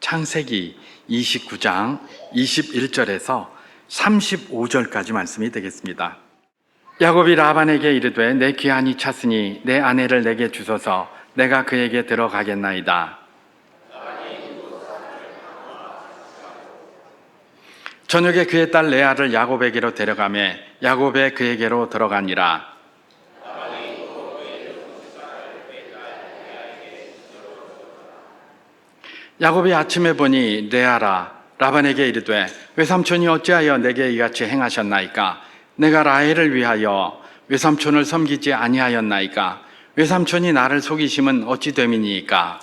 창세기 29장 21절에서 35절까지 말씀이 되겠습니다. 야곱이 라반에게 이르되 내 귀한이 찼으니 내 아내를 내게 주소서 내가 그에게 들어가겠나이다. 저녁에 그의 딸 레아를 야곱에게로 데려가매 야곱의 그에게로 들어가니라. 야곱이 아침에 보니 레아라 라반에게 이르되 외삼촌이 어찌하여 내게 이같이 행하셨나이까? 내가 라헬을 위하여 외삼촌을 섬기지 아니하였나이까? 외삼촌이 나를 속이심은 어찌 됨이니이까?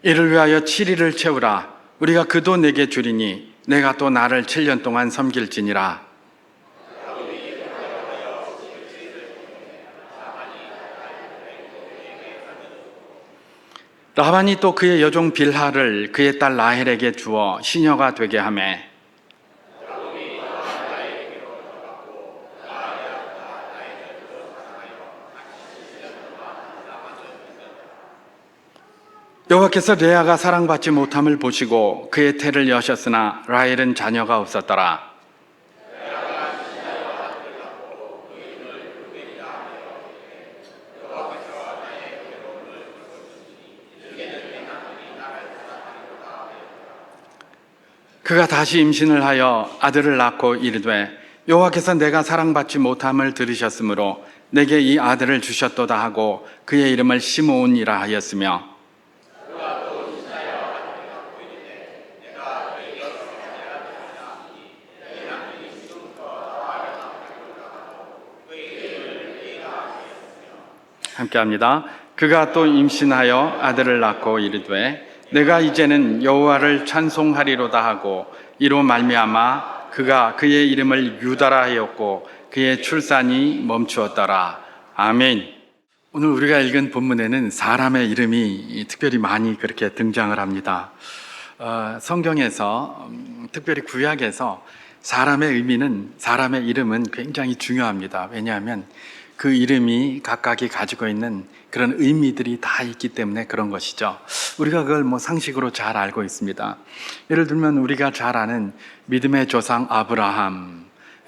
이를 위하여 7일을 채우라. 우리가 그도 내게 주리니 내가 또 나를 7년 동안 섬길지니라. 라반이 또 그의 여종 빌하를 그의 딸 라헬에게 주어 시녀가 되게 하매 여호와께서 레아가 사랑받지 못함을 보시고 그의 태를 여셨으나 라헬은 자녀가 없었더라. 그가 다시 임신을 하여 아들을 낳고 이르되 여호와께서 내가 사랑받지 못함을 들으셨으므로 내게 이 아들을 주셨도다 하고 그의 이름을 시므온이라 하였으며 함께합니다. 그가 또 임신하여 아들을 낳고 이르되 내가 이제는 여호와를 찬송하리로다 하고 이로 말미암아 그가 그의 이름을 유다라 하였고 그의 출산이 멈추었더라. 아멘. 오늘 우리가 읽은 본문에는 사람의 이름이 특별히 많이 그렇게 등장을 합니다. 성경에서 특별히 구약에서 사람의 이름은 굉장히 중요합니다. 왜냐하면 그 이름이 각각이 가지고 있는 그런 의미들이 다 있기 때문에 그런 것이죠. 우리가 그걸 상식으로 잘 알고 있습니다. 예를 들면 우리가 잘 아는 믿음의 조상 아브라함.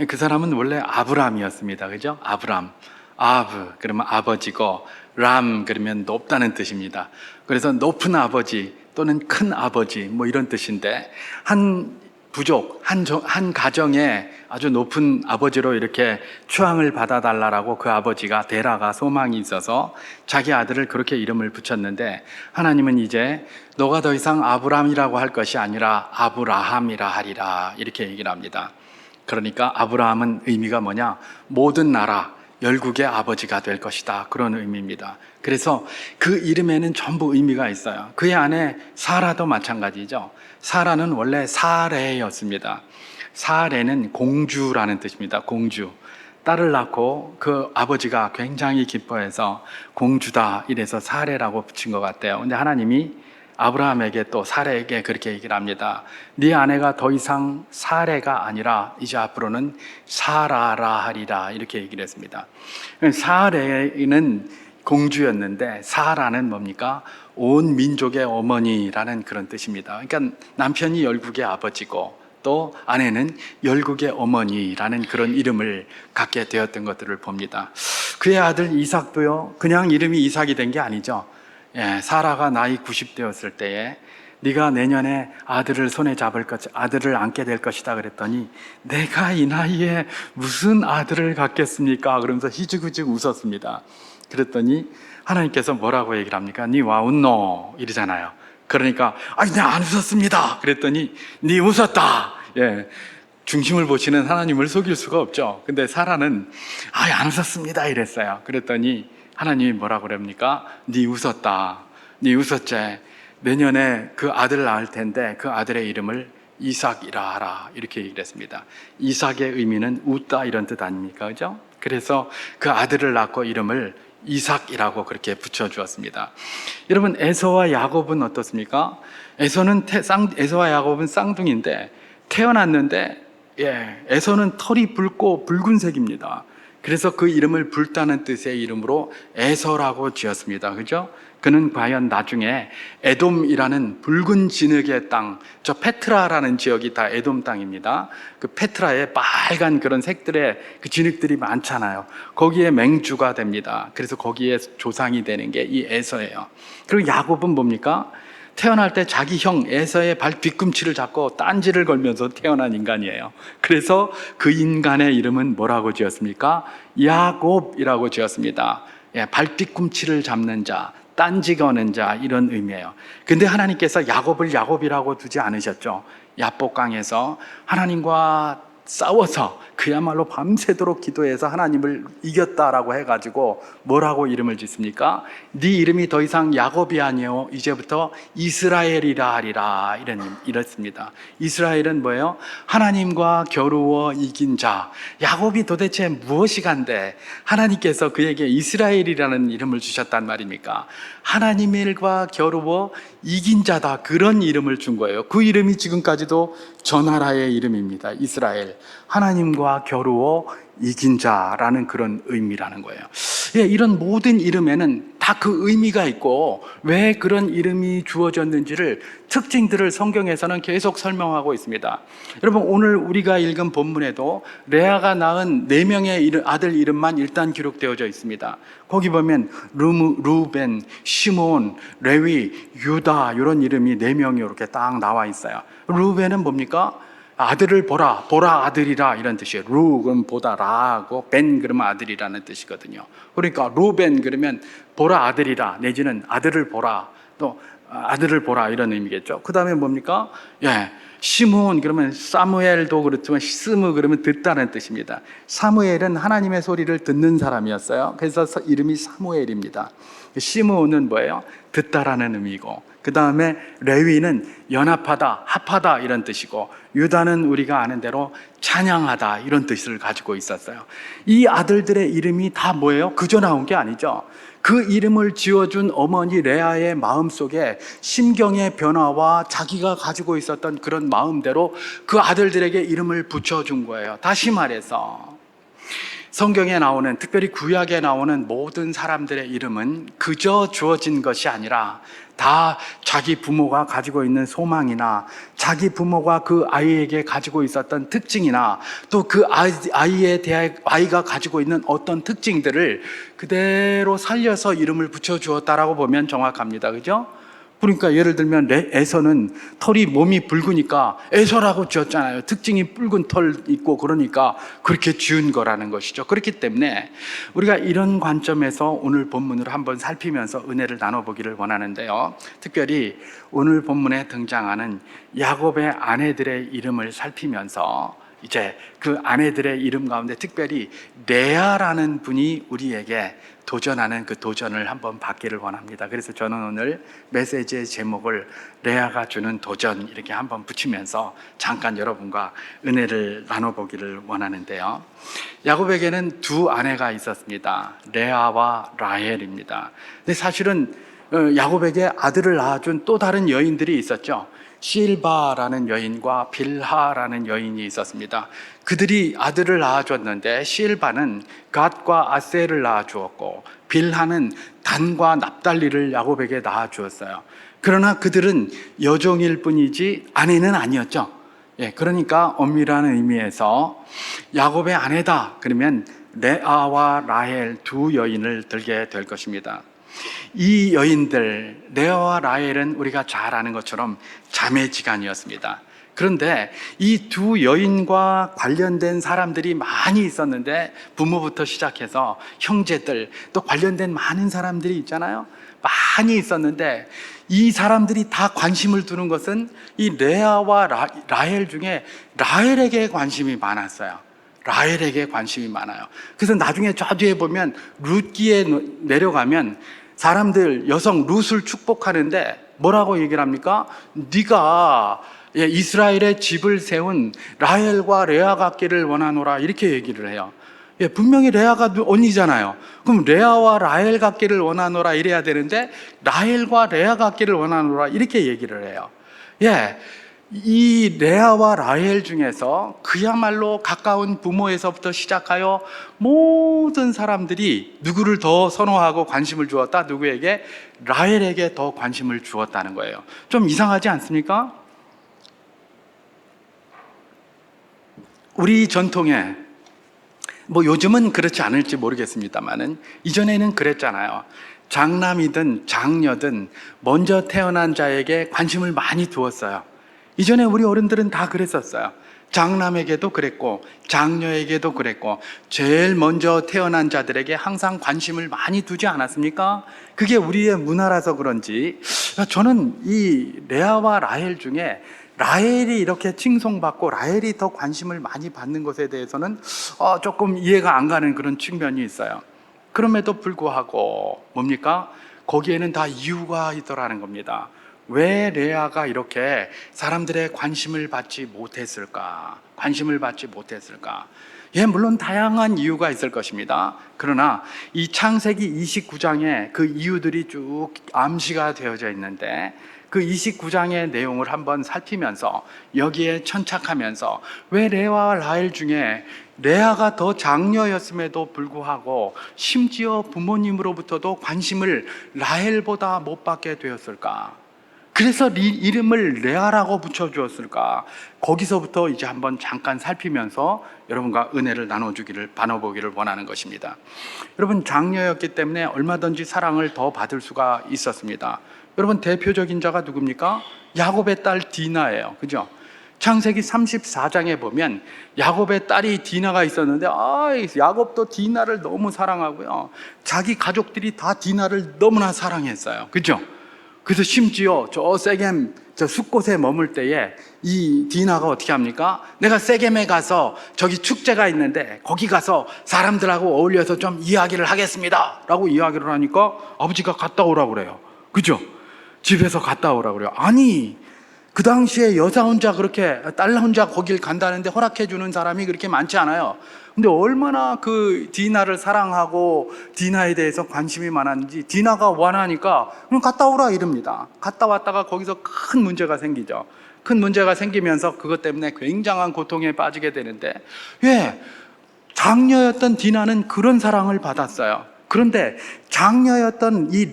그 사람은 원래 아브람이었습니다. 그죠? 아브람. 아브 그러면 아버지고 람 그러면 높다는 뜻입니다. 그래서 높은 아버지 또는 큰 아버지 이런 뜻인데 한 부족, 한 가정에 아주 높은 아버지로 이렇게 추앙을 받아달라고 그 아버지가 데라가 소망이 있어서 자기 아들을 그렇게 이름을 붙였는데 하나님은 이제 너가 더 이상 아브람이라고 할 것이 아니라 아브라함이라 하리라 이렇게 얘기를 합니다. 그러니까 아브라함은 의미가 뭐냐? 모든 나라, 열국의 아버지가 될 것이다. 그런 의미입니다. 그래서 그 이름에는 전부 의미가 있어요. 그의 아내 사라도 마찬가지죠. 사라는 원래 사레였습니다. 사레는 공주라는 뜻입니다. 공주. 딸을 낳고 그 아버지가 굉장히 기뻐해서 공주다 이래서 사레라고 붙인 것 같아요. 근데 하나님이 아브라함에게 또 사레에게 그렇게 얘기를 합니다. 네 아내가 더 이상 사레가 아니라 이제 앞으로는 사라라 하리라 이렇게 얘기를 했습니다. 사레는 공주였는데 사라는 뭡니까? 온 민족의 어머니라는 그런 뜻입니다. 그러니까 남편이 열국의 아버지고 또 아내는 열국의 어머니라는 그런 이름을 갖게 되었던 것들을 봅니다. 그의 아들 이삭도요, 그냥 이름이 이삭이 된 게 아니죠. 사라가 나이 90되었을 때에 네가 내년에 아들을 손에 잡을 것, 아들을 안게 될 것이다 그랬더니 내가 이 나이에 무슨 아들을 갖겠습니까? 그러면서 희죽희죽 웃었습니다. 그랬더니 하나님께서 뭐라고 얘기를 합니까? 니 와웃노 이러잖아요. 그러니까 나 안 웃었습니다. 그랬더니 니 웃었다. 중심을 보시는 하나님을 속일 수가 없죠. 근데 사라는 안 웃었습니다 이랬어요. 그랬더니 하나님이 뭐라고 그럽니까? 니 웃었다. 니 웃었지. 내년에 그 아들을 낳을 텐데 그 아들의 이름을 이삭이라 하라 이렇게 얘기를 했습니다. 이삭의 의미는 웃다 이런 뜻 아닙니까? 그죠? 그래서 그 아들을 낳고 이름을 이삭이라고 그렇게 붙여주었습니다. 여러분, 에서와 야곱은 어떻습니까? 에서와 야곱은 쌍둥이인데 태어났는데 에서는 털이 붉고 붉은색입니다. 그래서 그 이름을 불타는 뜻의 이름으로 에서라고 지었습니다. 그죠? 그는 과연 나중에 에돔이라는 붉은 진흙의 땅, 저 페트라라는 지역이 다 에돔 땅입니다. 그 페트라에 빨간 그런 색들의 그 진흙들이 많잖아요. 거기에 맹주가 됩니다. 그래서 거기에 조상이 되는 게 이 에서예요. 그리고 야곱은 뭡니까? 태어날 때 자기 형 에서의 발 뒤꿈치를 잡고 딴지를 걸면서 태어난 인간이에요. 그래서 그 인간의 이름은 뭐라고 지었습니까? 야곱이라고 지었습니다. 예, 발 뒤꿈치를 잡는 자, 딴지 거는 자, 이런 의미예요. 근데 하나님께서 야곱을 야곱이라고 두지 않으셨죠. 야복강에서 하나님과 싸워서 그야말로 밤새도록 기도해서 하나님을 이겼다라고 해가지고 뭐라고 이름을 짓습니까? 네 이름이 더 이상 야곱이 아니요 이제부터 이스라엘이라 하리라, 이랬습니다. 이스라엘은 뭐예요? 하나님과 겨루어 이긴 자. 야곱이 도대체 무엇이 간데 하나님께서 그에게 이스라엘이라는 이름을 주셨단 말입니까? 하나님과 겨루어 이긴 자다, 그런 이름을 준 거예요. 그 이름이 지금까지도 저 나라의 이름입니다. 이스라엘, 하나님과 겨루어 이긴 자라는 그런 의미라는 거예요. 예, 이런 모든 이름에는 다 그 의미가 있고 왜 그런 이름이 주어졌는지를, 특징들을 성경에서는 계속 설명하고 있습니다. 여러분, 오늘 우리가 읽은 본문에도 레아가 낳은 4명의 아들 이름만 일단 기록되어져 있습니다. 거기 보면 루벤, 시몬, 레위, 유다, 이런 이름이 4명이 이렇게 딱 나와 있어요. 루벤은 뭡니까? 아들을 보라, 보라 아들이라, 이런 뜻이에요. 루 그러면 보다, 라하고 벤 그러면 아들이라는 뜻이거든요. 그러니까 루벤 그러면 보라 아들이라, 내지는 아들을 보라, 또 아들을 보라, 이런 의미겠죠. 그 다음에 뭡니까? 예, 시므온 그러면 사무엘도 그렇지만 스무 그러면 듣다는 뜻입니다. 사무엘은 하나님의 소리를 듣는 사람이었어요. 그래서 이름이 사무엘입니다. 시므온은 뭐예요? 듣다라는 의미고, 그 다음에 레위는 연합하다, 합하다, 이런 뜻이고, 유다는 우리가 아는 대로 찬양하다, 이런 뜻을 가지고 있었어요. 이 아들들의 이름이 다 뭐예요? 그저 나온 게 아니죠. 그 이름을 지어준 어머니 레아의 마음속에 심경의 변화와 자기가 가지고 있었던 그런 마음대로 그 아들들에게 이름을 붙여준 거예요. 다시 말해서 성경에 나오는, 특별히 구약에 나오는 모든 사람들의 이름은 그저 주어진 것이 아니라 다 자기 부모가 가지고 있는 소망이나 자기 부모가 그 아이에게 가지고 있었던 특징이나 또 그 아이에 대해 아이가 가지고 있는 어떤 특징들을 그대로 살려서 이름을 붙여주었다라고 보면 정확합니다. 그죠? 그러니까 예를 들면 에서는 털이, 몸이 붉으니까 에서라고 지었잖아요. 특징이 붉은 털 있고, 그러니까 그렇게 지은 거라는 것이죠. 그렇기 때문에 우리가 이런 관점에서 오늘 본문을 한번 살피면서 은혜를 나눠보기를 원하는데요, 특별히 오늘 본문에 등장하는 야곱의 아내들의 이름을 살피면서 이제 그 아내들의 이름 가운데 특별히 레아라는 분이 우리에게 도전하는 그 도전을 한번 받기를 원합니다. 그래서 저는 오늘 메시지의 제목을 레아가 주는 도전, 이렇게 한번 붙이면서 잠깐 여러분과 은혜를 나눠보기를 원하는데요, 야곱에게는 2 아내가 있었습니다. 레아와 라헬입니다. 근데 사실은 야곱에게 아들을 낳아준 또 다른 여인들이 있었죠. 실바라는 여인과 빌하라는 여인이 있었습니다. 그들이 아들을 낳아줬는데 실바는 갓과 아셀을 낳아주었고 빌하는 단과 납달리를 야곱에게 낳아주었어요. 그러나 그들은 여종일 뿐이지 아내는 아니었죠. 예, 그러니까 엄밀한 의미에서 야곱의 아내다 그러면 레아와 라헬 2 여인을 들게 될 것입니다. 이 여인들, 레아와 라헬은 우리가 잘 아는 것처럼 자매지간이었습니다. 그런데 이 2 여인과 관련된 사람들이 많이 있었는데, 부모부터 시작해서 형제들, 또 관련된 많은 사람들이 있잖아요. 많이 있었는데 이 사람들이 다 관심을 두는 것은 이 레아와 라헬 중에 라헬에게 관심이 많았어요. 라헬에게 관심이 많아요. 그래서 나중에 저 뒤에 보면 룻기에 내려가면 사람들, 여성 룻을 축복하는데 뭐라고 얘기를 합니까? 네가 이스라엘의 집을 세운 라헬과 레아 같기를 원하노라, 이렇게 얘기를 해요. 분명히 레아가 언니잖아요. 그럼 레아와 라헬 같기를 원하노라 이래야 되는데 라헬과 레아 같기를 원하노라 이렇게 얘기를 해요. 이 레아와 라헬 중에서 그야말로 가까운 부모에서부터 시작하여 모든 사람들이 누구를 더 선호하고 관심을 주었다? 누구에게? 라헬에게 더 관심을 주었다는 거예요. 좀 이상하지 않습니까? 우리 전통에 요즘은 그렇지 않을지 모르겠습니다만은 이전에는 그랬잖아요. 장남이든 장녀든 먼저 태어난 자에게 관심을 많이 두었어요. 이전에 우리 어른들은 다 그랬었어요. 장남에게도 그랬고 장녀에게도 그랬고 제일 먼저 태어난 자들에게 항상 관심을 많이 두지 않았습니까? 그게 우리의 문화라서 그런지 저는 이 레아와 라헬 중에 라헬이 이렇게 칭송받고 라헬이 더 관심을 많이 받는 것에 대해서는 조금 이해가 안 가는 그런 측면이 있어요. 그럼에도 불구하고 뭡니까? 거기에는 다 이유가 있더라는 겁니다. 왜 레아가 이렇게 사람들의 관심을 받지 못했을까? 관심을 받지 못했을까? 예, 물론 다양한 이유가 있을 것입니다. 그러나 이 창세기 29장에 그 이유들이 쭉 암시가 되어져 있는데 그 29장의 내용을 한번 살피면서 여기에 천착하면서 왜 레아와 라헬 중에 레아가 더 장녀였음에도 불구하고 심지어 부모님으로부터도 관심을 라헬보다 못 받게 되었을까? 그래서 이름을 레아라고 붙여주었을까? 거기서부터 이제 한번 잠깐 살피면서 여러분과 은혜를 나눠보기를 원하는 것입니다. 여러분, 장녀였기 때문에 얼마든지 사랑을 더 받을 수가 있었습니다. 여러분, 대표적인 자가 누굽니까? 야곱의 딸 디나예요. 그죠? 창세기 34장에 보면 야곱의 딸이 디나가 있었는데 야곱도 디나를 너무 사랑하고요. 자기 가족들이 다 디나를 너무나 사랑했어요. 그죠? 그래서 심지어 저 세겜 저 숲곳에 머물 때에 이 디나가 어떻게 합니까? 내가 세겜에 가서 저기 축제가 있는데 거기 가서 사람들하고 어울려서 좀 이야기를 하겠습니다 라고 이야기를 하니까 아버지가 갔다 오라고 그래요. 그죠? 집에서 갔다 오라고 그래요. 아니, 그 당시에 여자 혼자 그렇게 딸 혼자 거길 간다는데 허락해 주는 사람이 그렇게 많지 않아요. 근데 얼마나 그 디나를 사랑하고 디나에 대해서 관심이 많았는지 디나가 원하니까 그럼 갔다 오라 이럽니다. 갔다 왔다가 거기서 큰 문제가 생기죠. 큰 문제가 생기면서 그것 때문에 굉장한 고통에 빠지게 되는데 왜? 장녀였던 디나는 그런 사랑을 받았어요. 그런데 장녀였던 이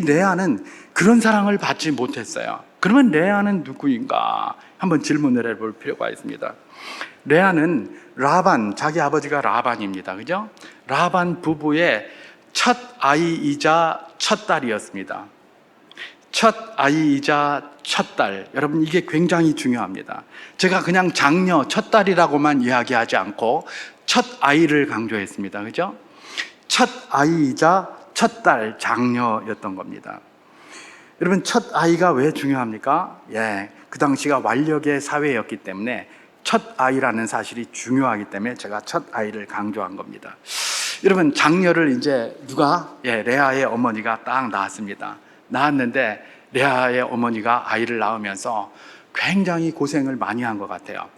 레아는 그런 사랑을 받지 못했어요. 그러면 레아는 누구인가? 한번 질문을 해볼 필요가 있습니다. 레아는 라반, 자기 아버지가 라반입니다. 그죠? 라반 부부의 첫 아이이자 첫 딸이었습니다. 첫 아이이자 첫 딸. 여러분, 이게 굉장히 중요합니다. 제가 그냥 장녀, 첫 딸이라고만 이야기하지 않고 첫 아이를 강조했습니다. 그죠? 첫 아이이자 첫 딸, 장녀였던 겁니다. 여러분, 첫 아이가 왜 중요합니까? 예, 그 당시가 완력의 사회였기 때문에 첫 아이라는 사실이 중요하기 때문에 제가 첫 아이를 강조한 겁니다. 여러분, 장녀를 이제 레아의 어머니가 딱 낳았습니다. 낳았는데 레아의 어머니가 아이를 낳으면서 굉장히 고생을 많이 한 것 같아요.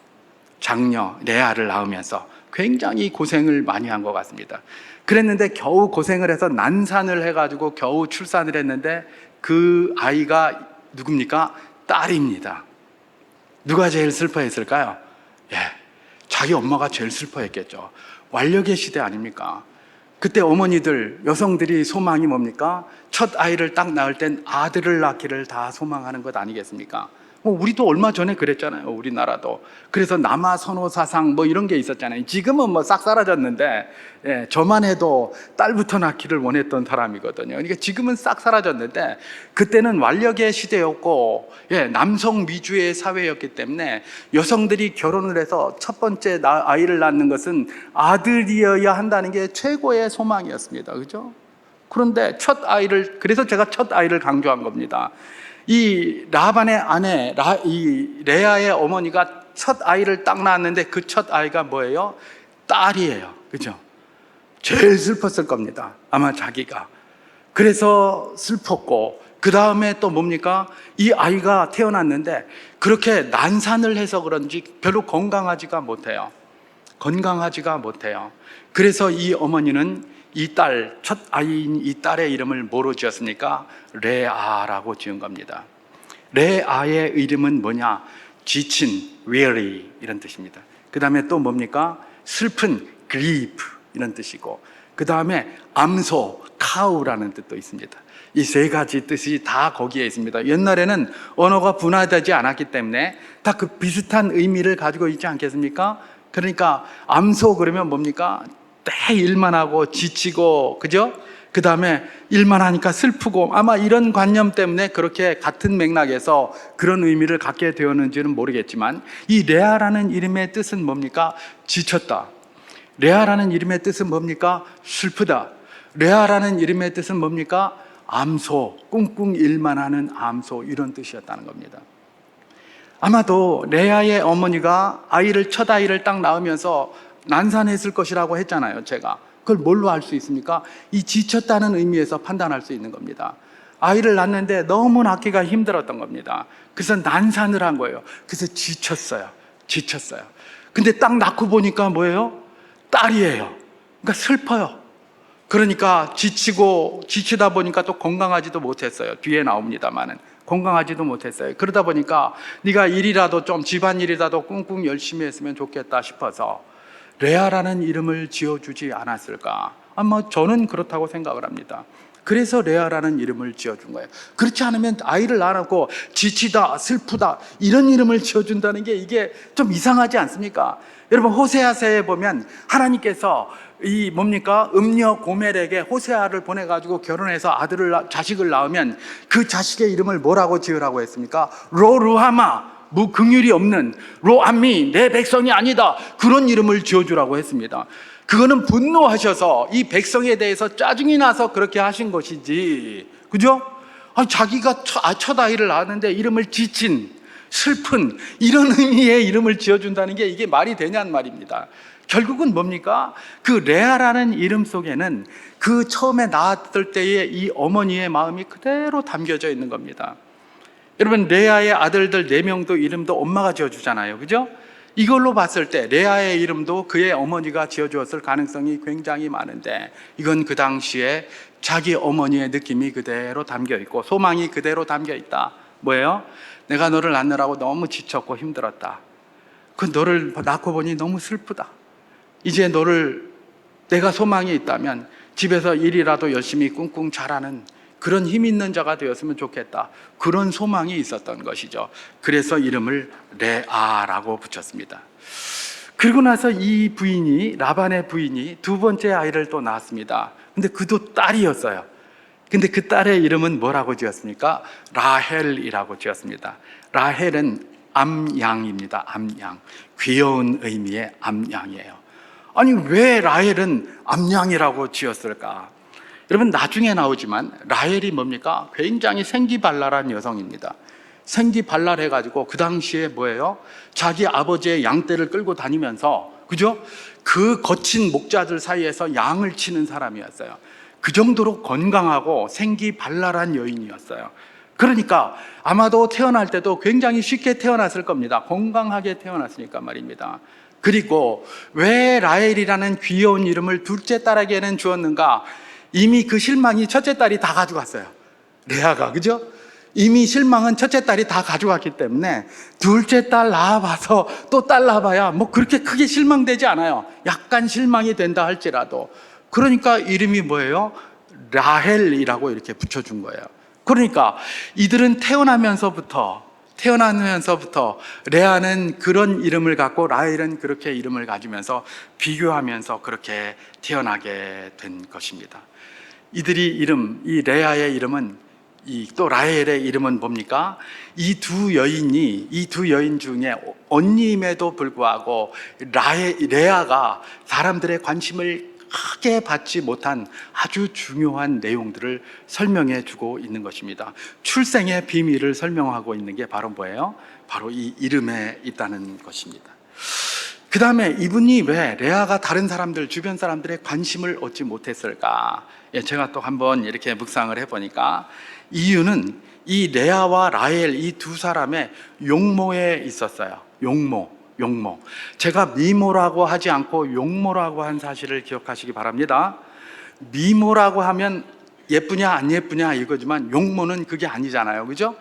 장녀 레아를 낳으면서 굉장히 고생을 많이 한 것 같습니다. 그랬는데 겨우 고생을 해서 난산을 해가지고 겨우 출산을 했는데 그 아이가 누굽니까? 딸입니다. 누가 제일 슬퍼했을까요? 예, 자기 엄마가 제일 슬퍼했겠죠. 완력의 시대 아닙니까? 그때 어머니들, 여성들이 소망이 뭡니까? 첫 아이를 딱 낳을 땐 아들을 낳기를 다 소망하는 것 아니겠습니까? 우리도 얼마 전에 그랬잖아요. 우리나라도. 그래서 남아 선호 사상 이런 게 있었잖아요. 지금은 싹 사라졌는데, 예, 저만 해도 딸부터 낳기를 원했던 사람이거든요. 그러니까 지금은 싹 사라졌는데, 그때는 완력의 시대였고, 예, 남성 위주의 사회였기 때문에 여성들이 결혼을 해서 첫 번째 아이를 낳는 것은 아들이어야 한다는 게 최고의 소망이었습니다. 그죠? 그런데 그래서 제가 첫 아이를 강조한 겁니다. 이 라반의 아내, 이 레아의 어머니가 첫 아이를 딱 낳았는데 그 첫 아이가 뭐예요? 딸이에요. 그죠? 제일 슬펐을 겁니다. 아마 자기가. 그래서 슬펐고, 그 다음에 또 뭡니까? 이 아이가 태어났는데 그렇게 난산을 해서 그런지 별로 건강하지가 못해요. 그래서 이 어머니는 이 딸, 첫 아이인 이 딸의 이름을 뭐로 지었습니까? 레아라고 지은 겁니다. 레아의 이름은 뭐냐? 지친, weary 이런 뜻입니다. 그 다음에 또 뭡니까? 슬픈, grieve 이런 뜻이고, 그 다음에 암소, cow라는 뜻도 있습니다. 이 세 가지 뜻이 다 거기에 있습니다. 옛날에는 언어가 분화되지 않았기 때문에 다 그 비슷한 의미를 가지고 있지 않겠습니까? 그러니까 암소 그러면 뭡니까? 때 일만 하고 지치고, 그죠? 그 다음에 일만 하니까 슬프고, 아마 이런 관념 때문에 그렇게 같은 맥락에서 그런 의미를 갖게 되었는지는 모르겠지만, 이 레아라는 이름의 뜻은 뭡니까? 지쳤다. 레아라는 이름의 뜻은 뭡니까? 슬프다. 레아라는 이름의 뜻은 뭡니까? 암소, 꿍꿍 일만 하는 암소, 이런 뜻이었다는 겁니다. 아마도 레아의 어머니가 첫 아이를 딱 낳으면서 난산했을 것이라고 했잖아요, 제가. 그걸 뭘로 알 수 있습니까? 이 지쳤다는 의미에서 판단할 수 있는 겁니다. 아이를 낳는데 너무 낳기가 힘들었던 겁니다. 그래서 난산을 한 거예요. 그래서 지쳤어요. 근데 딱 낳고 보니까 뭐예요? 딸이에요. 그러니까 슬퍼요. 그러니까 지치다 보니까 또 건강하지도 못했어요. 뒤에 나옵니다만은. 건강하지도 못했어요. 그러다 보니까 네가 일이라도 좀 집안일이라도 꿍꿍 열심히 했으면 좋겠다 싶어서 레아라는 이름을 지어주지 않았을까? 아마 저는 그렇다고 생각을 합니다. 그래서 레아라는 이름을 지어준 거예요. 그렇지 않으면 아이를 낳아놓고 지치다, 슬프다 이런 이름을 지어준다는 게 이게 좀 이상하지 않습니까? 여러분, 호세아서에 보면 하나님께서 이 뭡니까? 음녀 고멜에게 호세아를 보내가지고 결혼해서 자식을 낳으면 그 자식의 이름을 뭐라고 지으라고 했습니까? 로루하마, 긍휼이 없는, 로암미, 내 백성이 아니다, 그런 이름을 지어주라고 했습니다. 그거는 분노하셔서 이 백성에 대해서 짜증이 나서 그렇게 하신 것이지, 그죠? 자기가 첫 아이를 낳았는데 이름을 지친, 슬픈 이런 의미의 이름을 지어준다는 게 이게 말이 되냐는 말입니다. 결국은 뭡니까? 그 레아라는 이름 속에는 그 처음에 낳았을 때의 이 어머니의 마음이 그대로 담겨져 있는 겁니다. 여러분, 레아의 아들들 4명도 이름도 엄마가 지어주잖아요, 그죠? 이걸로 봤을 때 레아의 이름도 그의 어머니가 지어주었을 가능성이 굉장히 많은데, 이건 그 당시에 자기 어머니의 느낌이 그대로 담겨있고 소망이 그대로 담겨있다. 뭐예요? 내가 너를 낳느라고 너무 지쳤고 힘들었다. 너를 낳고 보니 너무 슬프다. 이제 내가 소망이 있다면 집에서 일이라도 열심히 꿍꿍 잘하는 그런 힘 있는 자가 되었으면 좋겠다. 그런 소망이 있었던 것이죠. 그래서 이름을 레아라고 붙였습니다. 그리고 나서 라반의 부인이 두 번째 아이를 또 낳았습니다. 근데 그도 딸이었어요. 근데 그 딸의 이름은 뭐라고 지었습니까? 라헬이라고 지었습니다. 라헬은 암양입니다. 암양. 귀여운 의미의 암양이에요. 아니, 왜 라헬은 암양이라고 지었을까? 여러분, 나중에 나오지만 라헬이 뭡니까? 굉장히 생기발랄한 여성입니다. 생기발랄해가지고 그 당시에 뭐예요? 자기 아버지의 양떼를 끌고 다니면서, 그죠? 그 거친 목자들 사이에서 양을 치는 사람이었어요. 그 정도로 건강하고 생기발랄한 여인이었어요. 그러니까 아마도 태어날 때도 굉장히 쉽게 태어났을 겁니다. 건강하게 태어났으니까 말입니다. 그리고 왜 라헬이라는 귀여운 이름을 둘째 딸에게는 주었는가? 이미 그 실망이 첫째 딸이 다 가져갔어요. 레아가, 그죠? 이미 실망은 첫째 딸이 다 가져갔기 때문에 둘째 딸 낳아봐서 또 딸 낳아봐야 뭐 그렇게 크게 실망되지 않아요. 약간 실망이 된다 할지라도. 그러니까 이름이 뭐예요? 라헬이라고 이렇게 붙여준 거예요. 그러니까 이들은 태어나면서부터 레아는 그런 이름을 갖고 라헬은 그렇게 이름을 가지면서 비교하면서 그렇게 태어나게 된 것입니다. 이 레아의 이름은, 또 라헬의 이름은 뭡니까? 이 두 여인 중에 언니임에도 불구하고 레아가 사람들의 관심을 크게 받지 못한 아주 중요한 내용들을 설명해 주고 있는 것입니다. 출생의 비밀을 설명하고 있는 게 바로 뭐예요? 바로 이 이름에 있다는 것입니다. 그 다음에 이분이 왜 레아가 다른 사람들, 주변 사람들의 관심을 얻지 못했을까? 제가 또 한번 이렇게 묵상을 해보니까 이유는 이 레아와 라헬 이 두 사람의 용모에 있었어요. 용모. 제가 미모라고 하지 않고 용모라고 한 사실을 기억하시기 바랍니다. 미모라고 하면 예쁘냐 안 예쁘냐 이거지만 용모는 그게 아니잖아요, 그죠?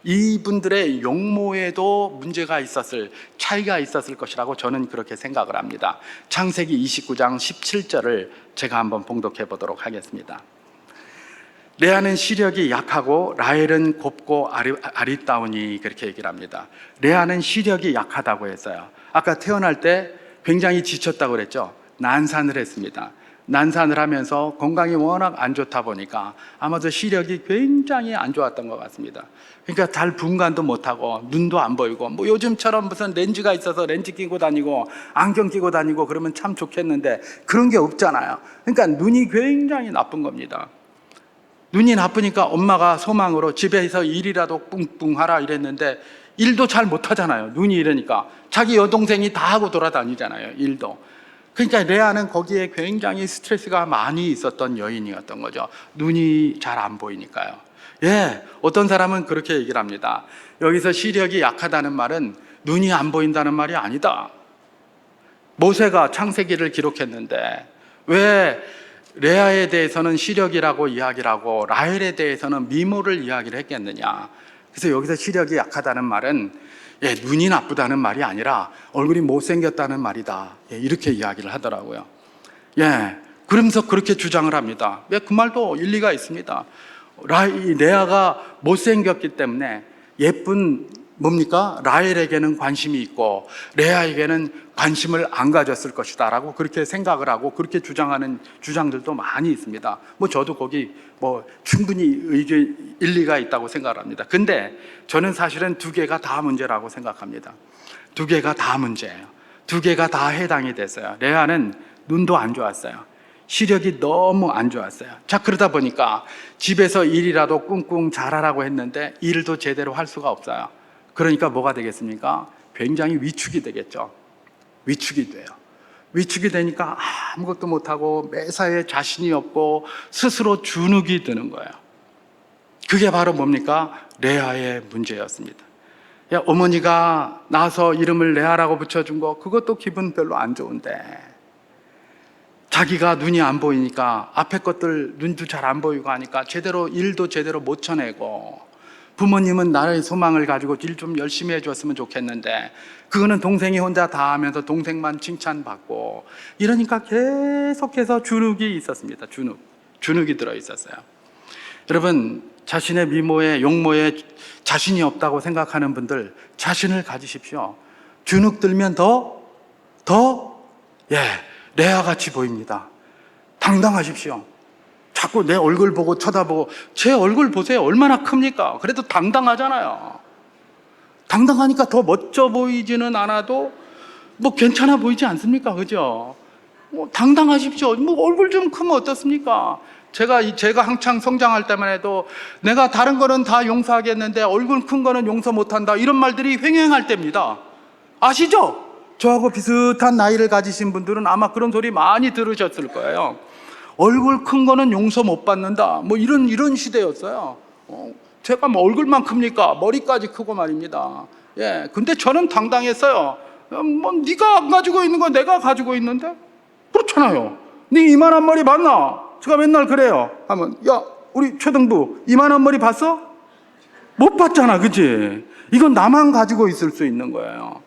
이분들의 용모에도 문제가 있었을, 차이가 있었을 것이라고 저는 그렇게 생각을 합니다. 창세기 29장 17절을 제가 한번 봉독해 보도록 하겠습니다. 레아는 시력이 약하고 라헬은 곱고 아리따우니, 그렇게 얘기를 합니다. 레아는 시력이 약하다고 했어요. 아까 태어날 때 굉장히 지쳤다고 그랬죠. 난산을 했습니다. 난산을 하면서 건강이 워낙 안 좋다 보니까 아마도 시력이 굉장히 안 좋았던 것 같습니다. 그러니까 잘 분간도 못하고 눈도 안 보이고, 뭐 요즘처럼 무슨 렌즈가 있어서 렌즈 끼고 다니고 안경 끼고 다니고 그러면 참 좋겠는데 그런 게 없잖아요. 그러니까 눈이 굉장히 나쁜 겁니다. 눈이 나쁘니까 엄마가 소망으로 집에서 일이라도 뿡뿡 하라 이랬는데 일도 잘 못하잖아요. 눈이 이러니까 자기 여동생이 다 하고 돌아다니잖아요, 일도. 그러니까 레아는 거기에 굉장히 스트레스가 많이 있었던 여인이었던 거죠. 눈이 잘 안 보이니까요. 어떤 사람은 그렇게 얘기를 합니다. 여기서 시력이 약하다는 말은 눈이 안 보인다는 말이 아니다. 모세가 창세기를 기록했는데 왜 레아에 대해서는 시력이라고 이야기를 하고 라헬에 대해서는 미모를 이야기를 했겠느냐. 그래서 여기서 시력이 약하다는 말은 눈이 나쁘다는 말이 아니라 얼굴이 못생겼다는 말이다, 이렇게 이야기를 하더라고요. 그러면서 그렇게 주장을 합니다. 그 말도 일리가 있습니다. 레아가 못생겼기 때문에 예쁜 뭡니까? 라헬에게는 관심이 있고 레아에게는 관심을 안 가졌을 것이다 라고 그렇게 생각을 하고 그렇게 주장하는 주장들도 많이 있습니다. 저도 거기 충분히 일리가 있다고 생각을 합니다. 근데 저는 사실은 두 개가 다 문제라고 생각합니다. 두 개가 다 문제예요. 두 개가 다 해당이 됐어요. 레아는 눈도 안 좋았어요. 시력이 너무 안 좋았어요. 자, 그러다 보니까 집에서 일이라도 꿍꿍 잘하라고 했는데 일도 제대로 할 수가 없어요. 그러니까 뭐가 되겠습니까? 굉장히 위축이 되겠죠. 위축이 돼요. 위축이 되니까 아무것도 못하고 매사에 자신이 없고 스스로 주눅이 드는 거예요. 그게 바로 뭡니까? 레아의 문제였습니다. 어머니가 낳아서 이름을 레아라고 붙여준 거, 그것도 기분 별로 안 좋은데 자기가 눈이 안 보이니까 앞에 것들 눈도 잘 안 보이고 하니까 일도 제대로 못 쳐내고, 부모님은 나의 소망을 가지고 일 좀 열심히 해줬으면 좋겠는데 그거는 동생이 혼자 다 하면서 동생만 칭찬받고 이러니까 계속해서 주눅이 있었습니다. 주눅이 들어있었어요. 여러분, 자신의 미모에 용모에 자신이 없다고 생각하는 분들 자신을 가지십시오. 주눅 들면 레아같이 보입니다. 당당하십시오. 자꾸 내 얼굴 보고 쳐다보고, 제 얼굴 보세요. 얼마나 큽니까? 그래도 당당하잖아요. 당당하니까 더 멋져 보이지는 않아도 괜찮아 보이지 않습니까? 그죠? 당당하십시오. 얼굴 좀 크면 어떻습니까? 제가 한창 성장할 때만 해도 내가 다른 거는 다 용서하겠는데 얼굴 큰 거는 용서 못한다, 이런 말들이 횡행할 때입니다. 아시죠? 저하고 비슷한 나이를 가지신 분들은 아마 그런 소리 많이 들으셨을 거예요. 얼굴 큰 거는 용서 못 받는다, 이런 시대였어요. 제가 얼굴만 큽니까? 머리까지 크고 말입니다. 근데 저는 당당했어요. 네가 안 가지고 있는 거 내가 가지고 있는데? 그렇잖아요. 네 이만한 머리 봤나? 제가 맨날 그래요. 하면, 우리 최등부 이만한 머리 봤어? 못 봤잖아, 그치? 이건 나만 가지고 있을 수 있는 거예요.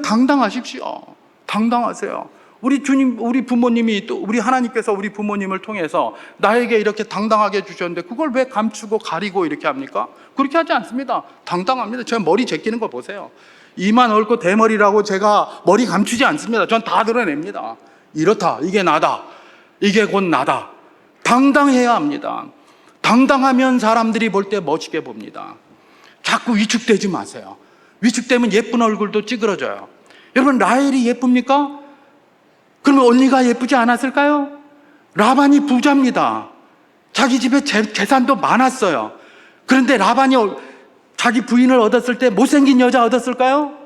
당당하십시오. 당당하세요. 우리 주님, 우리 부모님이, 또 우리 하나님께서 우리 부모님을 통해서 나에게 이렇게 당당하게 해주셨는데 그걸 왜 감추고 가리고 이렇게 합니까? 그렇게 하지 않습니다. 당당합니다. 제가 머리 제끼는 거 보세요. 이만 옳고 대머리라고 제가 머리 감추지 않습니다. 전 다 드러냅니다. 이렇다, 이게 나다, 이게 곧 나다. 당당해야 합니다. 당당하면 사람들이 볼 때 멋있게 봅니다. 자꾸 위축되지 마세요. 위축되면 예쁜 얼굴도 찌그러져요. 여러분, 라헬이 예쁩니까? 그러면 언니가 예쁘지 않았을까요? 라반이 부자입니다. 자기 집에 재산도 많았어요. 그런데 라반이 자기 부인을 얻었을 때 못생긴 여자 얻었을까요?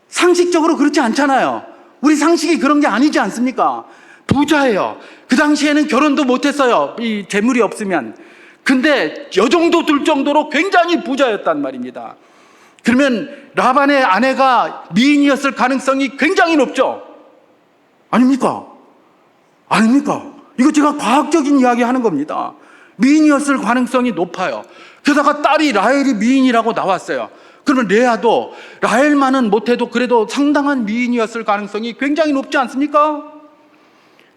상식적으로 그렇지 않잖아요. 우리 상식이 그런 게 아니지 않습니까? 부자예요. 그 당시에는 결혼도 못했어요. 이 재물이 없으면. 근데 여정도 들 정도로 굉장히 부자였단 말입니다. 그러면 라반의 아내가 미인이었을 가능성이 굉장히 높죠? 아닙니까? 아닙니까? 이거 제가 과학적인 이야기 하는 겁니다. 미인이었을 가능성이 높아요. 게다가 딸이 라헬이 미인이라고 나왔어요. 그러면 레아도 라헬만은 못해도 그래도 상당한 미인이었을 가능성이 굉장히 높지 않습니까?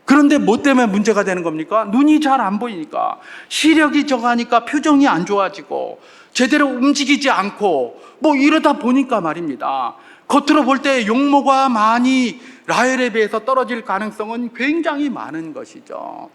그런데 뭐 때문에 문제가 되는 겁니까? 눈이 잘 안 보이니까, 시력이 저하니까 표정이 안 좋아지고 제대로 움직이지 않고 뭐 이러다 보니까 말입니다. 겉으로 볼 때 용모가 많이 라헬에 비해서 떨어질 가능성은 굉장히 많은 것이죠.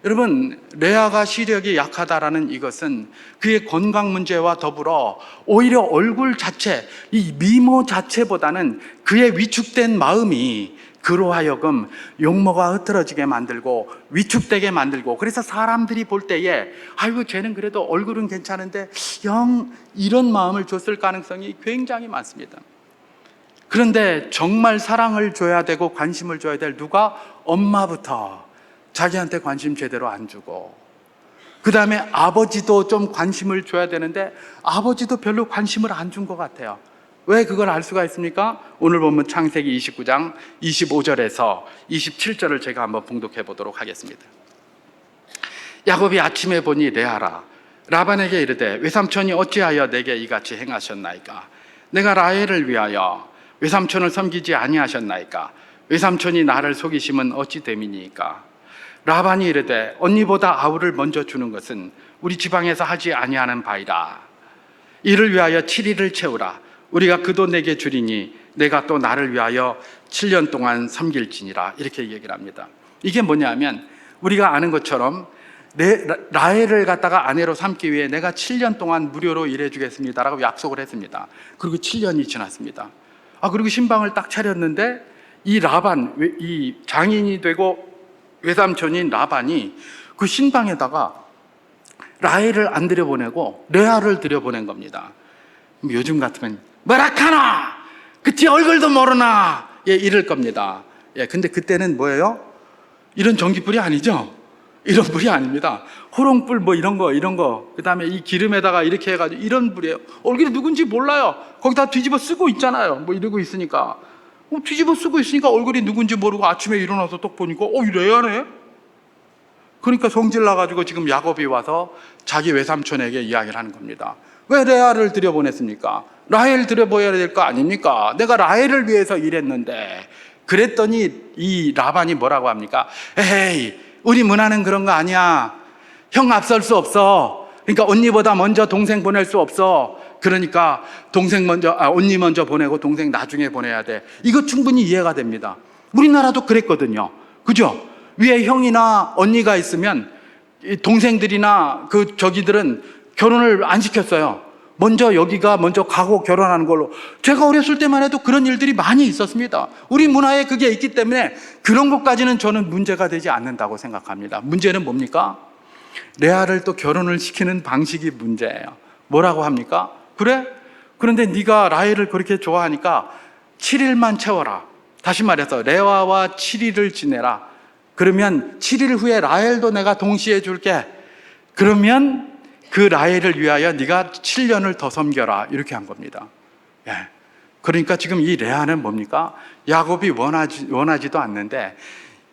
여러분, 레아가 시력이 약하다라는 이것은 그의 건강 문제와 더불어 오히려 얼굴 자체, 이 미모 자체보다는 그의 위축된 마음이 그로 하여금 용모가 흐트러지게 만들고 위축되게 만들고, 그래서 사람들이 볼 때에 아이고 쟤는 그래도 얼굴은 괜찮은데 영 이런 마음을 줬을 가능성이 굉장히 많습니다. 그런데 정말 사랑을 줘야 되고 관심을 줘야 될 누가? 엄마부터 자기한테 관심 제대로 안 주고, 그 다음에 아버지도 좀 관심을 줘야 되는데 아버지도 별로 관심을 안 준 것 같아요. 왜 그걸 알 수가 있습니까? 오늘 보면 창세기 29장 25절에서 27절을 제가 한번 봉독해 보도록 하겠습니다. 야곱이 아침에 보니 레아라 라반에게 이르되 외삼촌이 어찌하여 내게 이같이 행하셨나이까? 내가 라헬을 위하여 외삼촌을 섬기지 아니하셨나이까? 외삼촌이 나를 속이심은 어찌 됨이니까? 라반이 이르되 언니보다 아우를 먼저 주는 것은 우리 지방에서 하지 아니하는 바이라. 이를 위하여 7일을 채우라. 우리가 그도 내게 주리니 내가 또 나를 위하여 7년 동안 섬길지니라. 이렇게 얘기를 합니다. 이게 뭐냐면 우리가 아는 것처럼 라헬을 갖다가 아내로 삼기 위해 내가 7년 동안 무료로 일해주겠습니다라고 약속을 했습니다. 그리고 7년이 지났습니다. 그리고 신방을 딱 차렸는데 이 라반, 이 장인이 되고 외삼촌인 라반이 그 신방에다가 라헬을 안 들여보내고 레아를 들여보낸 겁니다. 요즘 같으면 뭐라카나 그치 얼굴도 모르나 이럴 겁니다. 근데 그때는 뭐예요? 이런 전기불이 아니죠. 이런 불이 아닙니다. 호롱불 뭐 이런 거 그 다음에 이 기름에다가 이렇게 해가지고 이런 불이에요. 얼굴이 누군지 몰라요. 거기다 뒤집어 쓰고 있잖아요. 뭐 이러고 있으니까 뒤집어 쓰고 있으니까 얼굴이 누군지 모르고 아침에 일어나서 딱 보니까 레아네. 그러니까 성질 나가지고 지금 야곱이 와서 자기 외삼촌에게 이야기를 하는 겁니다. 왜 레아를 들여보냈습니까? 라헬 들여보내야 될 거 아닙니까? 내가 라헬을 위해서 일했는데. 그랬더니 이 라반이 뭐라고 합니까? 에이, 우리 문화는 그런 거 아니야. 형 앞설 수 없어. 그러니까 언니보다 먼저 동생 보낼 수 없어. 그러니까 동생 먼저, 언니 먼저 보내고 동생 나중에 보내야 돼. 이거 충분히 이해가 됩니다. 우리나라도 그랬거든요. 그죠? 위에 형이나 언니가 있으면 동생들이나 저기들은 결혼을 안 시켰어요. 먼저 여기가 먼저 가고 결혼하는 걸로. 제가 어렸을 때만 해도 그런 일들이 많이 있었습니다. 우리 문화에 그게 있기 때문에 그런 것까지는 저는 문제가 되지 않는다고 생각합니다. 문제는 뭡니까? 레아를 또 결혼을 시키는 방식이 문제예요. 뭐라고 합니까? 그래? 그런데 네가 라헬을 그렇게 좋아하니까 7일만 채워라. 다시 말해서 레아와 7일을 지내라. 그러면 7일 후에 라헬도 내가 동시에 줄게. 그러면 그 라헬을 위하여 네가 7년을 더 섬겨라. 이렇게 한 겁니다. 그러니까 지금 이 레아는 뭡니까? 야곱이 원하지도 않는데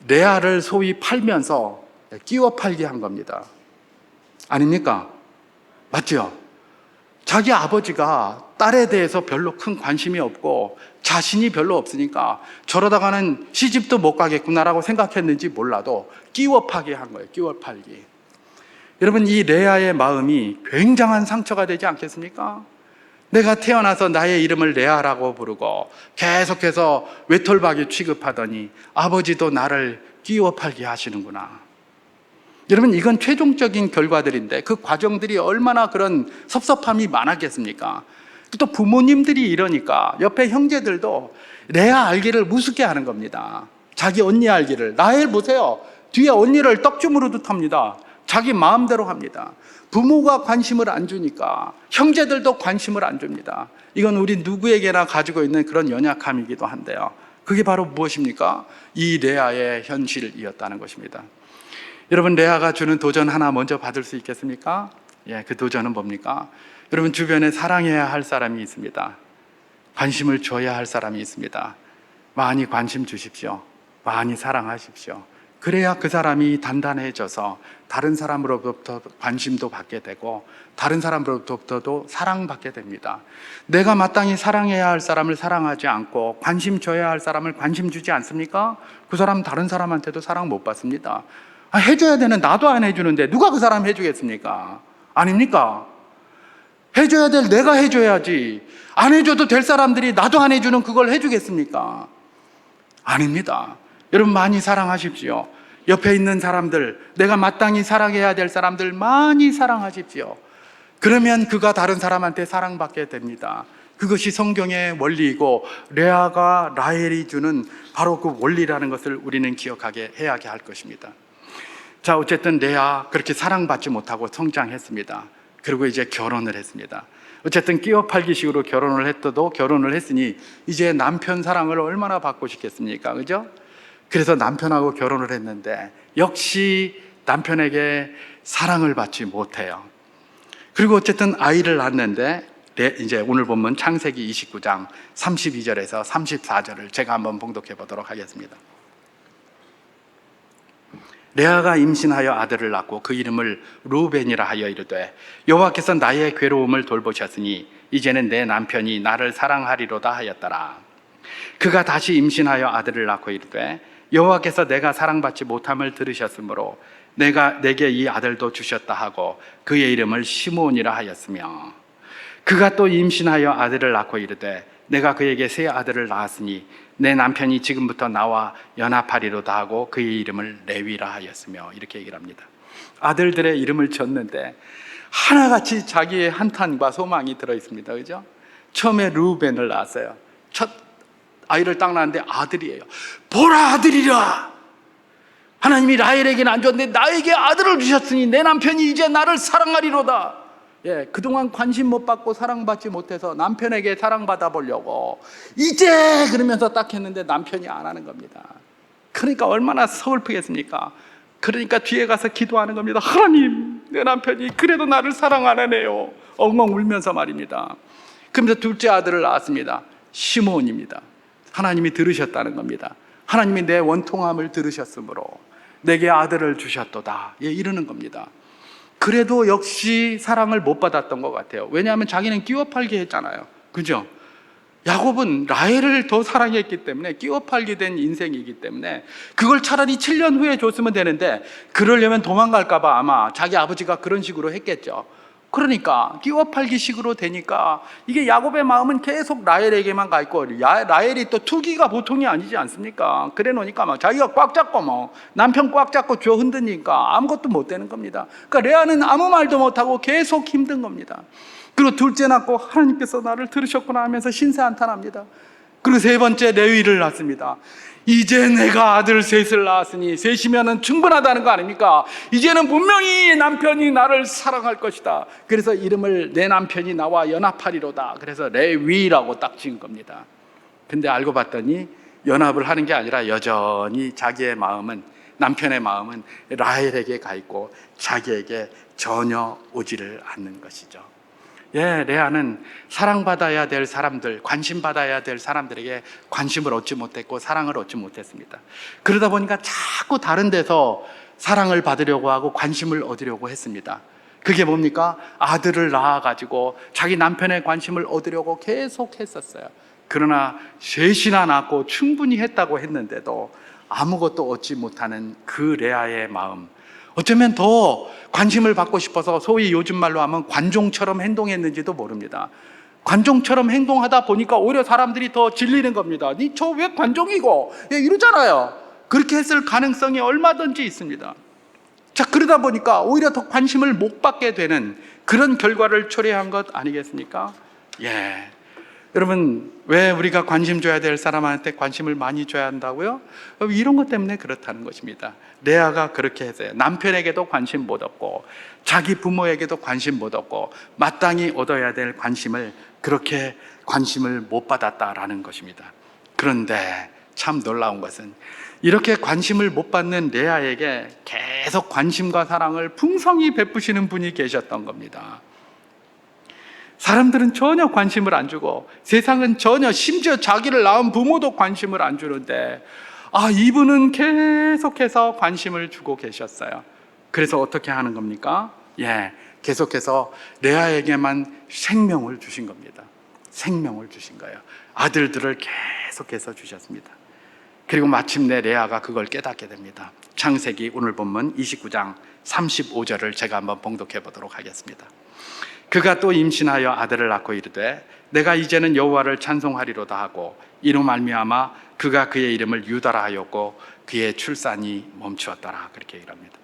레아를 소위 팔면서 끼워 팔게 한 겁니다. 아닙니까? 맞죠? 자기 아버지가 딸에 대해서 별로 큰 관심이 없고 자신이 별로 없으니까 저러다가는 시집도 못 가겠구나라고 생각했는지 몰라도 끼워 파게 한 거예요. 끼워 팔기. 여러분, 이 레아의 마음이 굉장한 상처가 되지 않겠습니까? 내가 태어나서 나의 이름을 레아라고 부르고 계속해서 외톨박이 취급하더니 아버지도 나를 끼워 팔게 하시는구나. 여러분, 이건 최종적인 결과들인데 그 과정들이 얼마나 그런 섭섭함이 많았겠습니까? 또 부모님들이 이러니까 옆에 형제들도 레아 알기를 무섭게 하는 겁니다. 자기 언니 알기를. 라헬 보세요. 뒤에 언니를 떡주무르듯 합니다. 자기 마음대로 합니다. 부모가 관심을 안 주니까 형제들도 관심을 안 줍니다. 이건 우리 누구에게나 가지고 있는 그런 연약함이기도 한데요. 그게 바로 무엇입니까? 이 레아의 현실이었다는 것입니다. 여러분, 레아가 주는 도전 하나 먼저 받을 수 있겠습니까? 그 도전은 뭡니까? 여러분, 주변에 사랑해야 할 사람이 있습니다. 관심을 줘야 할 사람이 있습니다. 많이 관심 주십시오. 많이 사랑하십시오. 그래야 그 사람이 단단해져서 다른 사람으로부터 관심도 받게 되고 다른 사람으로부터도 사랑받게 됩니다. 내가 마땅히 사랑해야 할 사람을 사랑하지 않고 관심 줘야 할 사람을 관심 주지 않습니까? 그 사람 다른 사람한테도 사랑 못 받습니다. 해줘야 되는 나도 안 해주는데 누가 그 사람 해주겠습니까? 아닙니까? 해줘야 될 내가 해줘야지. 안 해줘도 될 사람들이 나도 안 해주는 그걸 해주겠습니까? 아닙니다. 여러분 많이 사랑하십시오. 옆에 있는 사람들, 내가 마땅히 사랑해야 될 사람들 많이 사랑하십시오. 그러면 그가 다른 사람한테 사랑받게 됩니다. 그것이 성경의 원리이고 레아가 라헬이 주는 바로 그 원리라는 것을 우리는 기억하게 해야 할 것입니다. 자, 어쨌든 레아 그렇게 사랑받지 못하고 성장했습니다. 그리고 이제 결혼을 했습니다. 어쨌든 끼워 팔기식으로 결혼을 했으니 이제 남편 사랑을 얼마나 받고 싶겠습니까? 그죠? 그래서 남편하고 결혼을 했는데 역시 남편에게 사랑을 받지 못해요. 그리고 어쨌든 아이를 낳았는데 이제 오늘 본문 창세기 29장 32절에서 34절을 제가 한번 봉독해 보도록 하겠습니다. 레아가 임신하여 아들을 낳고 그 이름을 루벤이라 하여 이르되 여호와께서 나의 괴로움을 돌보셨으니 이제는 내 남편이 나를 사랑하리로다 하였더라. 그가 다시 임신하여 아들을 낳고 이르되 여호와께서 내가 사랑받지 못함을 들으셨으므로 내게 이 아들도 주셨다 하고 그의 이름을 시므온이라 하였으며 그가 또 임신하여 아들을 낳고 이르되 내가 그에게 새 아들을 낳았으니 내 남편이 지금부터 나와 연합하리로다 하고 그의 이름을 레위라 하였으며 이렇게 얘기를 합니다. 아들들의 이름을 졌는데 하나같이 자기의 한탄과 소망이 들어있습니다. 그죠? 처음에 루벤을 낳았어요. 첫 아이를 딱 낳았는데 아들이에요. 보라 아들이라. 하나님이 라헬에게는 안 줬는데 나에게 아들을 주셨으니 내 남편이 이제 나를 사랑하리로다. 그동안 관심 못 받고 사랑받지 못해서 남편에게 사랑받아 보려고 이제 그러면서 딱 했는데 남편이 안 하는 겁니다. 그러니까 얼마나 서글프겠습니까? 그러니까 뒤에 가서 기도하는 겁니다. 하나님, 내 남편이 그래도 나를 사랑 안 하네요. 엉엉 울면서 말입니다. 그러면서 둘째 아들을 낳았습니다. 시므온입니다. 하나님이 들으셨다는 겁니다. 하나님이 내 원통함을 들으셨으므로 내게 아들을 주셨도다. 이러는 겁니다. 그래도 역시 사랑을 못 받았던 것 같아요. 왜냐하면 자기는 끼워 팔게 했잖아요. 그죠? 야곱은 라헬을 더 사랑했기 때문에 끼워 팔게 된 인생이기 때문에 그걸 차라리 7년 후에 줬으면 되는데 그러려면 도망갈까 봐 아마 자기 아버지가 그런 식으로 했겠죠. 그러니까 끼워 팔기 식으로 되니까 이게 야곱의 마음은 계속 라헬에게만 가 있고 라헬이 또 투기가 보통이 아니지 않습니까? 그래 놓으니까 막 자기가 꽉 잡고 뭐 남편 꽉 잡고 쥐어 흔드니까 아무것도 못 되는 겁니다. 그러니까 레아는 아무 말도 못하고 계속 힘든 겁니다. 그리고 둘째 낳고 하나님께서 나를 들으셨구나 하면서 신세한탄합니다. 그리고 세 번째 레위를 낳습니다. 이제 내가 아들 셋을 낳았으니 셋이면 충분하다는 거 아닙니까? 이제는 분명히 남편이 나를 사랑할 것이다. 그래서 이름을 내 남편이 나와 연합하리로다. 그래서 레위라고 딱 지은 겁니다. 근데 알고 봤더니 연합을 하는 게 아니라 여전히 자기의 마음은, 남편의 마음은 라헬에게 가 있고 자기에게 전혀 오지를 않는 것이죠. 레아는 사랑받아야 될 사람들, 관심받아야 될 사람들에게 관심을 얻지 못했고 사랑을 얻지 못했습니다. 그러다 보니까 자꾸 다른 데서 사랑을 받으려고 하고 관심을 얻으려고 했습니다. 그게 뭡니까? 아들을 낳아가지고 자기 남편의 관심을 얻으려고 계속 했었어요. 그러나 셋이나 낳고 충분히 했다고 했는데도 아무것도 얻지 못하는 그 레아의 마음, 어쩌면 더 관심을 받고 싶어서 소위 요즘 말로 하면 관종처럼 행동했는지도 모릅니다. 관종처럼 행동하다 보니까 오히려 사람들이 더 질리는 겁니다. 니 저 왜 관종이고 이러잖아요. 그렇게 했을 가능성이 얼마든지 있습니다. 자, 그러다 보니까 오히려 더 관심을 못 받게 되는 그런 결과를 초래한 것 아니겠습니까? 여러분, 왜 우리가 관심 줘야 될 사람한테 관심을 많이 줘야 한다고요? 이런 것 때문에 그렇다는 것입니다. 레아가 그렇게 했어요. 남편에게도 관심 못 얻고 자기 부모에게도 관심 못 얻고 마땅히 얻어야 될 관심을 그렇게 관심을 못 받았다라는 것입니다. 그런데 참 놀라운 것은 이렇게 관심을 못 받는 레아에게 계속 관심과 사랑을 풍성히 베푸시는 분이 계셨던 겁니다. 사람들은 전혀 관심을 안 주고 세상은 전혀, 심지어 자기를 낳은 부모도 관심을 안 주는데 이분은 계속해서 관심을 주고 계셨어요. 그래서 어떻게 하는 겁니까? 계속해서 레아에게만 생명을 주신 겁니다. 생명을 주신 거예요. 아들들을 계속해서 주셨습니다. 그리고 마침내 레아가 그걸 깨닫게 됩니다. 창세기 오늘 본문 29장 35절을 제가 한번 봉독해 보도록 하겠습니다. 그가 또 임신하여 아들을 낳고 이르되 내가 이제는 여호와를 찬송하리로다 하고 이로 말미암아 그가 그의 이름을 유다라 하였고 그의 출산이 멈추었더라. 그렇게 얘기합니다.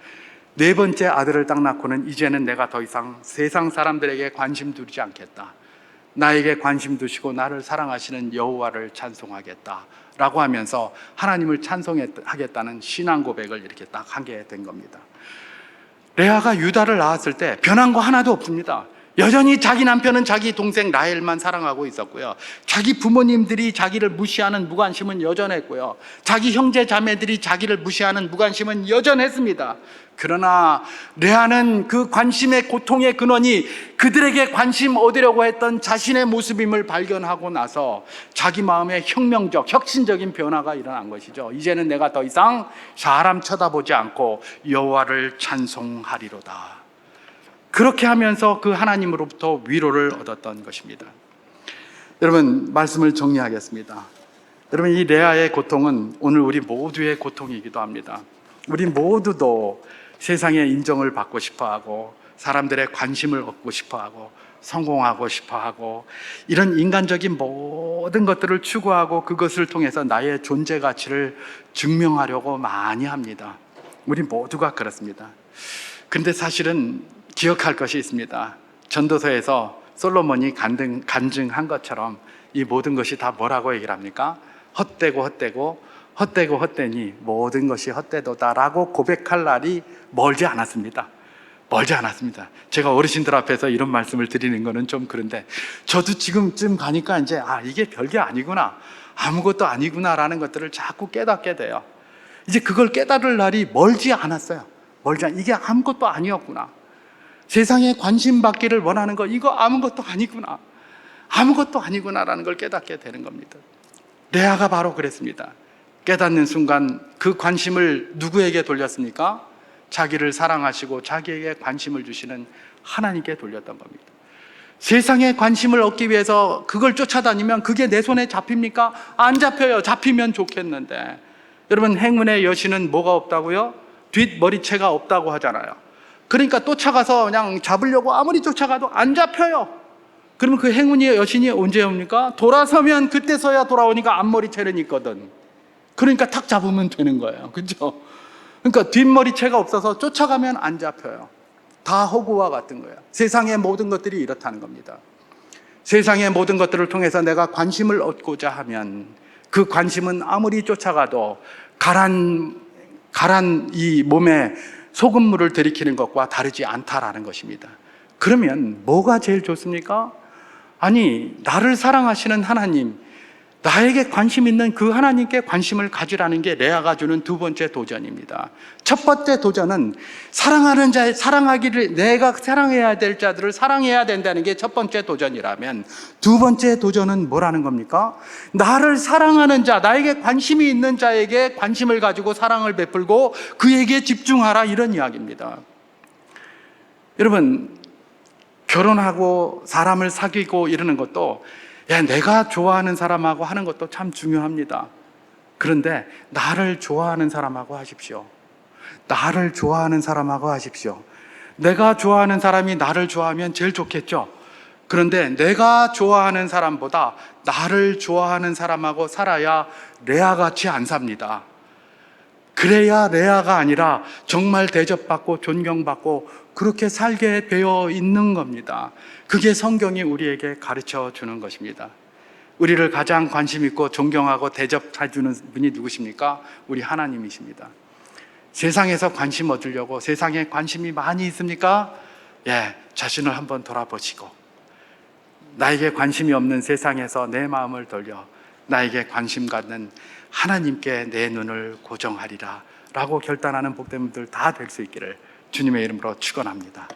네 번째 아들을 딱 낳고는 이제는 내가 더 이상 세상 사람들에게 관심 두지 않겠다. 나에게 관심 두시고 나를 사랑하시는 여호와를 찬송하겠다 라고 하면서 하나님을 찬송하겠다는 신앙 고백을 이렇게 딱 하게 된 겁니다. 레아가 유다를 낳았을 때 변한 거 하나도 없습니다. 여전히 자기 남편은 자기 동생 라헬만 사랑하고 있었고요. 자기 부모님들이 자기를 무시하는 무관심은 여전했고요. 자기 형제 자매들이 자기를 무시하는 무관심은 여전했습니다. 그러나 레아는 그 관심의 고통의 근원이 그들에게 관심 얻으려고 했던 자신의 모습임을 발견하고 나서 자기 마음에 혁명적, 혁신적인 변화가 일어난 것이죠. 이제는 내가 더 이상 사람 쳐다보지 않고 여호와를 찬송하리로다. 그렇게 하면서 그 하나님으로부터 위로를 얻었던 것입니다. 여러분, 말씀을 정리하겠습니다. 여러분, 이 레아의 고통은 오늘 우리 모두의 고통이기도 합니다. 우리 모두도 세상의 인정을 받고 싶어하고 사람들의 관심을 얻고 싶어하고 성공하고 싶어하고 이런 인간적인 모든 것들을 추구하고 그것을 통해서 나의 존재 가치를 증명하려고 많이 합니다. 우리 모두가 그렇습니다. 그런데 사실은 기억할 것이 있습니다. 전도서에서 솔로몬이 간증한 것처럼 이 모든 것이 다 뭐라고 얘기를 합니까? 헛되고 헛되니 모든 것이 헛되도다라고 고백할 날이 멀지 않았습니다. 제가 어르신들 앞에서 이런 말씀을 드리는 거는 좀 그런데 저도 지금쯤 가니까 이제 이게 별게 아니구나, 아무것도 아니구나라는 것들을 자꾸 깨닫게 돼요. 이제 그걸 깨달을 날이 멀지 않았어요. 이게 아무것도 아니었구나. 세상에 관심 받기를 원하는 거 이거 아무것도 아니구나라는 걸 깨닫게 되는 겁니다. 레아가 바로 그랬습니다. 깨닫는 순간 그 관심을 누구에게 돌렸습니까? 자기를 사랑하시고 자기에게 관심을 주시는 하나님께 돌렸던 겁니다. 세상에 관심을 얻기 위해서 그걸 쫓아다니면 그게 내 손에 잡힙니까? 안 잡혀요. 잡히면 좋겠는데. 여러분, 행운의 여신은 뭐가 없다고요? 뒷머리채가 없다고 하잖아요. 그러니까 쫓아가서 그냥 잡으려고 아무리 쫓아가도 안 잡혀요. 그러면 그 행운의 여신이 언제 옵니까? 돌아서면 그때서야 돌아오니까 앞머리채는 있거든. 그러니까 탁 잡으면 되는 거예요. 그렇죠? 그러니까 뒷머리채가 없어서 쫓아가면 안 잡혀요. 다 허구와 같은 거예요. 세상의 모든 것들이 이렇다는 겁니다. 세상의 모든 것들을 통해서 내가 관심을 얻고자 하면 그 관심은 아무리 쫓아가도 가란 이 몸에 소금물을 들이키는 것과 다르지 않다라는 것입니다. 그러면 뭐가 제일 좋습니까? 나를 사랑하시는 하나님, 나에게 관심 있는 그 하나님께 관심을 가지라는 게 레아가 주는 두 번째 도전입니다. 첫 번째 도전은 사랑하는 자, 내가 사랑해야 될 자들을 사랑해야 된다는 게 첫 번째 도전이라면 두 번째 도전은 뭐라는 겁니까? 나를 사랑하는 자, 나에게 관심이 있는 자에게 관심을 가지고 사랑을 베풀고 그에게 집중하라, 이런 이야기입니다. 여러분, 결혼하고 사람을 사귀고 이러는 것도 내가 좋아하는 사람하고 하는 것도 참 중요합니다. 그런데 나를 좋아하는 사람하고 하십시오. 내가 좋아하는 사람이 나를 좋아하면 제일 좋겠죠. 그런데 내가 좋아하는 사람보다 나를 좋아하는 사람하고 살아야 레아같이 안 삽니다. 그래야 레아가 아니라 정말 대접받고 존경받고 그렇게 살게 되어 있는 겁니다. 그게 성경이 우리에게 가르쳐 주는 것입니다. 우리를 가장 관심 있고 존경하고 대접해 주는 분이 누구십니까? 우리 하나님이십니다. 세상에서 관심 얻으려고 세상에 관심이 많이 있습니까? 자신을 한번 돌아보시고 나에게 관심이 없는 세상에서 내 마음을 돌려 나에게 관심 갖는 하나님께 내 눈을 고정하리라 라고 결단하는 복된 분들 다 될 수 있기를 주님의 이름으로 축원합니다.